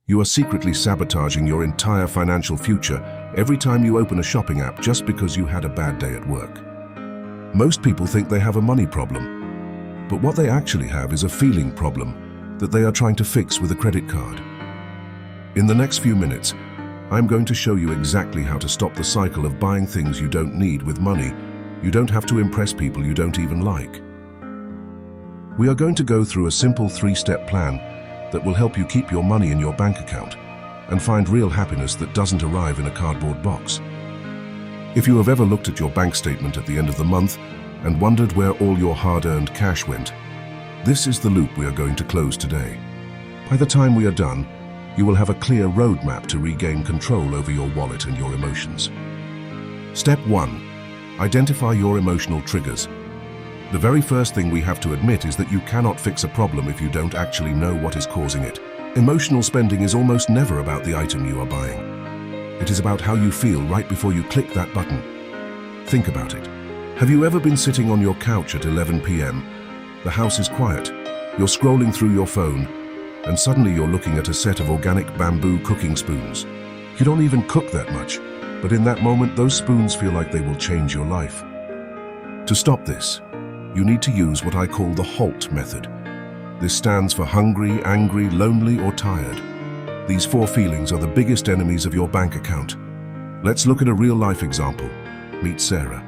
You are secretly sabotaging your entire financial future every time you open a shopping app just because you had a bad day at work. Most people think they have a money problem, but what they actually have is a feeling problem that they are trying to fix with a credit card. In the next few minutes, I'm going to show you exactly how to stop the cycle of buying things you don't need with money you don't have to impress people you don't even like. We are going to go through a simple 3-step plan that will help you keep your money in your bank account and find real happiness that doesn't arrive in a cardboard box. If you have ever looked at your bank statement at the end of the month and wondered where all your hard-earned cash went, this is the loop we are going to close today. By the time we are done, you will have a clear roadmap to regain control over your wallet and your emotions. Step 1. Identify your emotional triggers. The very first thing we have to admit is that you cannot fix a problem if you don't actually know what is causing it. Emotional spending is almost never about the item you are buying. It is about how you feel right before you click that button. Think about it. Have you ever been sitting on your couch at 11 p.m.? The house is quiet. You're scrolling through your phone, and suddenly you're looking at a set of organic bamboo cooking spoons. You don't even cook that much, but in that moment, those spoons feel like they will change your life. To stop this, you need to use what I call the HALT method. This stands for hungry, angry, lonely, or tired. These 4 feelings are the biggest enemies of your bank account. Let's look at a real-life example. Meet Sarah.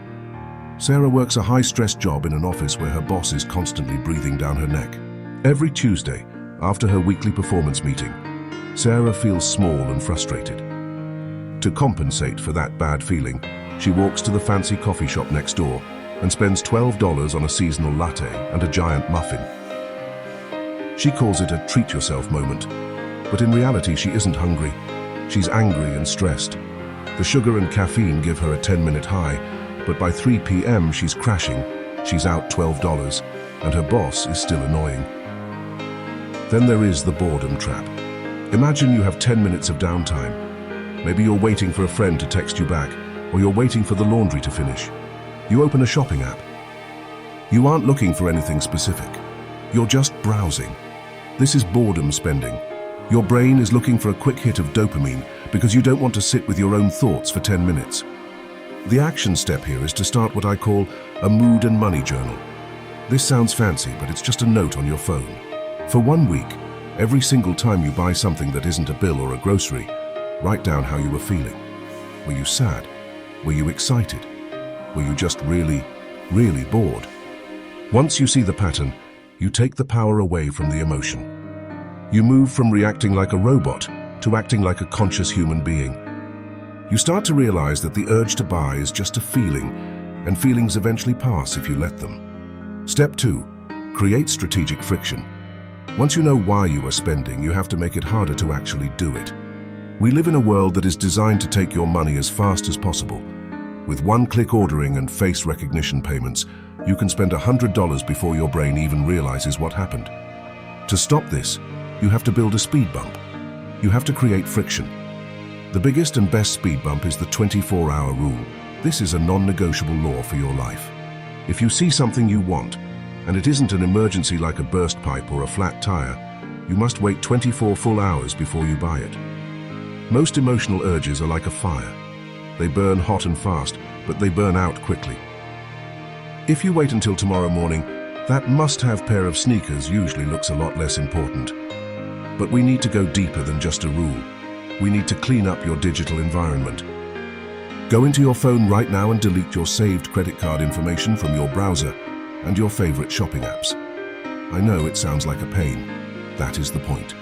Sarah works a high-stress job in an office where her boss is constantly breathing down her neck. Every Tuesday, after her weekly performance meeting, Sarah feels small and frustrated. To compensate for that bad feeling, she walks to the fancy coffee shop next door and spends $12 on a seasonal latte and a giant muffin. She calls it a treat-yourself moment, but in reality she isn't hungry. She's angry and stressed. The sugar and caffeine give her a 10-minute high, but by 3 p.m. she's crashing, she's out $12, and her boss is still annoying. Then there is the boredom trap. Imagine you have 10 minutes of downtime. Maybe you're waiting for a friend to text you back, or you're waiting for the laundry to finish. You open a shopping app. You aren't looking for anything specific. You're just browsing. This is boredom spending. Your brain is looking for a quick hit of dopamine because you don't want to sit with your own thoughts for 10 minutes. The action step here is to start what I call a mood and money journal. This sounds fancy, but it's just a note on your phone. For 1 week, every single time you buy something that isn't a bill or a grocery, write down how you were feeling. Were you sad? Were you excited? Were you just really, really bored? Once you see the pattern, you take the power away from the emotion. You move from reacting like a robot to acting like a conscious human being. You start to realize that the urge to buy is just a feeling, and feelings eventually pass if you let them. Step 2. Create strategic friction. Once you know why you are spending, you have to make it harder to actually do it. We live in a world that is designed to take your money as fast as possible. With one-click ordering and face recognition payments, you can spend $100 before your brain even realizes what happened. To stop this, you have to build a speed bump. You have to create friction. The biggest and best speed bump is the 24-hour rule. This is a non-negotiable law for your life. If you see something you want, and it isn't an emergency like a burst pipe or a flat tire, you must wait 24 full hours before you buy it. Most emotional urges are like a fire. They burn hot and fast, but they burn out quickly. If you wait until tomorrow morning, that must-have pair of sneakers usually looks a lot less important. But we need to go deeper than just a rule. We need to clean up your digital environment. Go into your phone right now and delete your saved credit card information from your browser and your favorite shopping apps. I know it sounds like a pain. That is the point.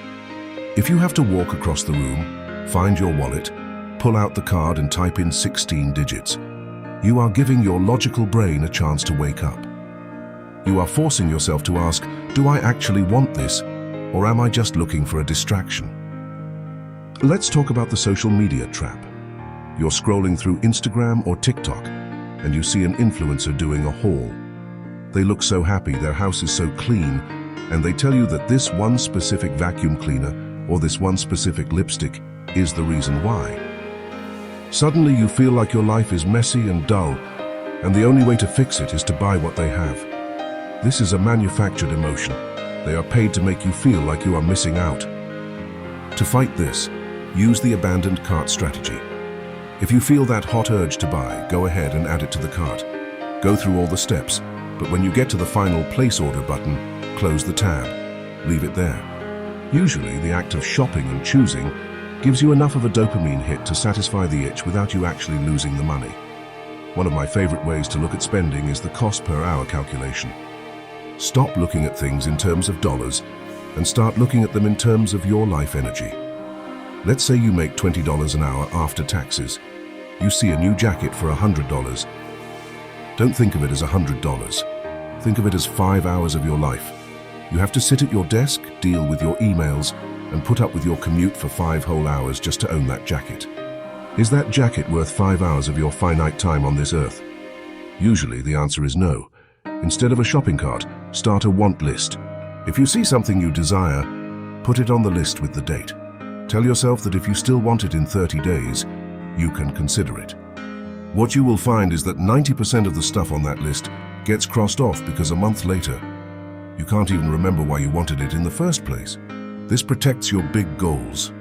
If you have to walk across the room, find your wallet, pull out the card and type in 16 digits, you are giving your logical brain a chance to wake up. You are forcing yourself to ask, do I actually want this, or am I just looking for a distraction? Let's talk about the social media trap. You're scrolling through Instagram or TikTok, and you see an influencer doing a haul. They look so happy, their house is so clean, and they tell you that this one specific vacuum cleaner or this one specific lipstick is the reason why. Suddenly you feel like your life is messy and dull, and the only way to fix it is to buy what they have. This is a manufactured emotion. They are paid to make you feel like you are missing out. To fight this, use the abandoned cart strategy. If you feel that hot urge to buy, go ahead and add it to the cart. Go through all the steps, but when you get to the final place order button, close the tab. Leave it there. Usually, the act of shopping and choosing gives you enough of a dopamine hit to satisfy the itch without you actually losing the money. One of my favorite ways to look at spending is the cost per hour calculation. Stop looking at things in terms of dollars and start looking at them in terms of your life energy. Let's say you make $20 an hour after taxes. You see a new jacket for $100. Don't think of it as $100. Think of it as 5 hours of your life. You have to sit at your desk, deal with your emails, and put up with your commute for 5 whole hours just to own that jacket. Is that jacket worth 5 hours of your finite time on this earth? Usually the answer is no. Instead of a shopping cart, start a want list. If you see something you desire, put it on the list with the date. Tell yourself that if you still want it in 30 days, you can consider it. What you will find is that 90% of the stuff on that list gets crossed off because a month later, you can't even remember why you wanted it in the first place. This protects your big goals,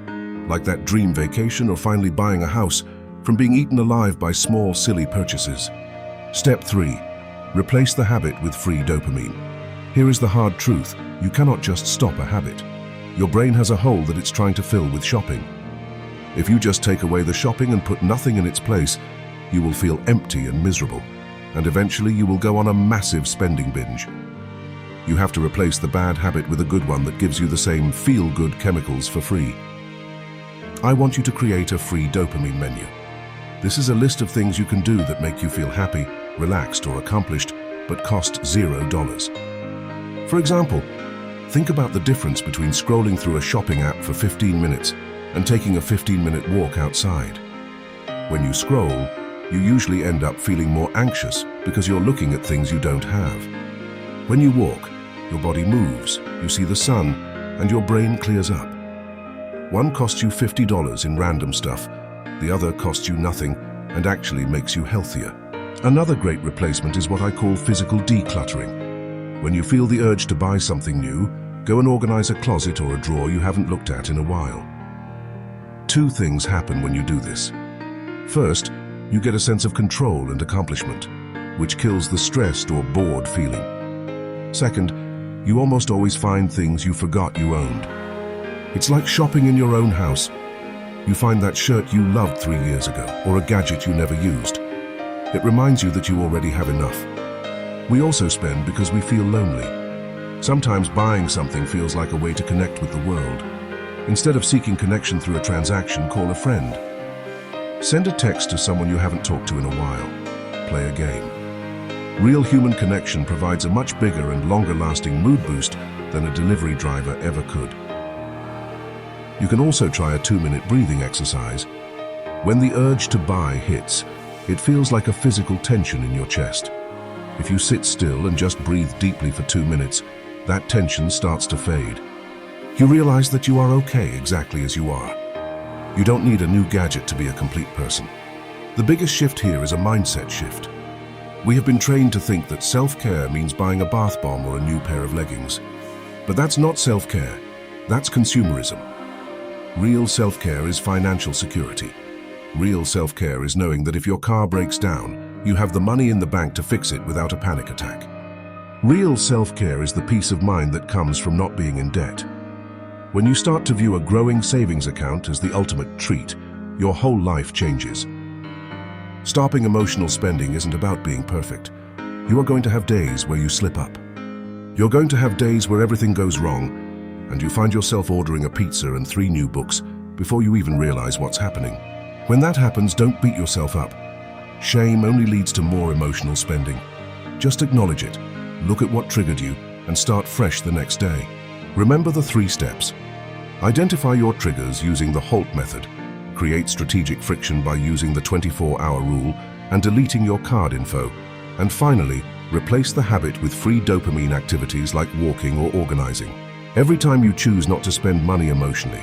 like that dream vacation or finally buying a house, from being eaten alive by small, silly purchases. Step 3. Replace the habit with free dopamine. Here is the hard truth. You cannot just stop a habit. Your brain has a hole that it's trying to fill with shopping. If you just take away the shopping and put nothing in its place, you will feel empty and miserable, and eventually you will go on a massive spending binge. You have to replace the bad habit with a good one that gives you the same feel-good chemicals for free. I want you to create a free dopamine menu. This is a list of things you can do that make you feel happy, relaxed, or accomplished, but cost $0. For example, think about the difference between scrolling through a shopping app for 15 minutes and taking a 15-minute walk outside. When you scroll, you usually end up feeling more anxious because you're looking at things you don't have. When you walk, your body moves, you see the sun, and your brain clears up. One costs you $50 in random stuff, the other costs you nothing and actually makes you healthier. Another great replacement is what I call physical decluttering. When you feel the urge to buy something new, go and organize a closet or a drawer you haven't looked at in a while. 2 things happen when you do this. First, you get a sense of control and accomplishment, which kills the stressed or bored feeling. Second, you almost always find things you forgot you owned. It's like shopping in your own house. You find that shirt you loved 3 years ago, or a gadget you never used. It reminds you that you already have enough. We also spend because we feel lonely. Sometimes buying something feels like a way to connect with the world. Instead of seeking connection through a transaction, call a friend. Send a text to someone you haven't talked to in a while. Play a game. Real human connection provides a much bigger and longer-lasting mood boost than a delivery driver ever could. You can also try a 2-minute breathing exercise. When the urge to buy hits, it feels like a physical tension in your chest. If you sit still and just breathe deeply for 2 minutes, that tension starts to fade. You realize that you are okay exactly as you are. You don't need a new gadget to be a complete person. The biggest shift here is a mindset shift. We have been trained to think that self-care means buying a bath bomb or a new pair of leggings. But that's not self-care. That's consumerism. Real self-care is financial security. Real self-care is knowing that if your car breaks down, you have the money in the bank to fix it without a panic attack. Real self-care is the peace of mind that comes from not being in debt. When you start to view a growing savings account as the ultimate treat, your whole life changes. Stopping emotional spending isn't about being perfect. You are going to have days where you slip up. You're going to have days where everything goes wrong, and you find yourself ordering a pizza and 3 new books before you even realize what's happening. When that happens, don't beat yourself up. Shame only leads to more emotional spending. Just acknowledge it, look at what triggered you, and start fresh the next day. Remember the 3 steps. Identify your triggers using the HALT method. Create strategic friction by using the 24-hour rule and deleting your card info. And finally, replace the habit with free dopamine activities like walking or organizing. Every time you choose not to spend money emotionally,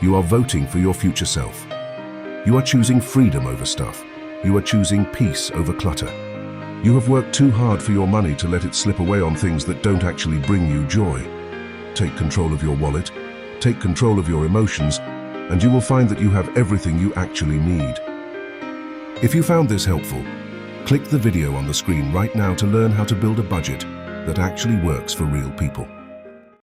you are voting for your future self. You are choosing freedom over stuff. You are choosing peace over clutter. You have worked too hard for your money to let it slip away on things that don't actually bring you joy. Take control of your wallet, take control of your emotions, and you will find that you have everything you actually need. If you found this helpful, click the video on the screen right now to learn how to build a budget that actually works for real people.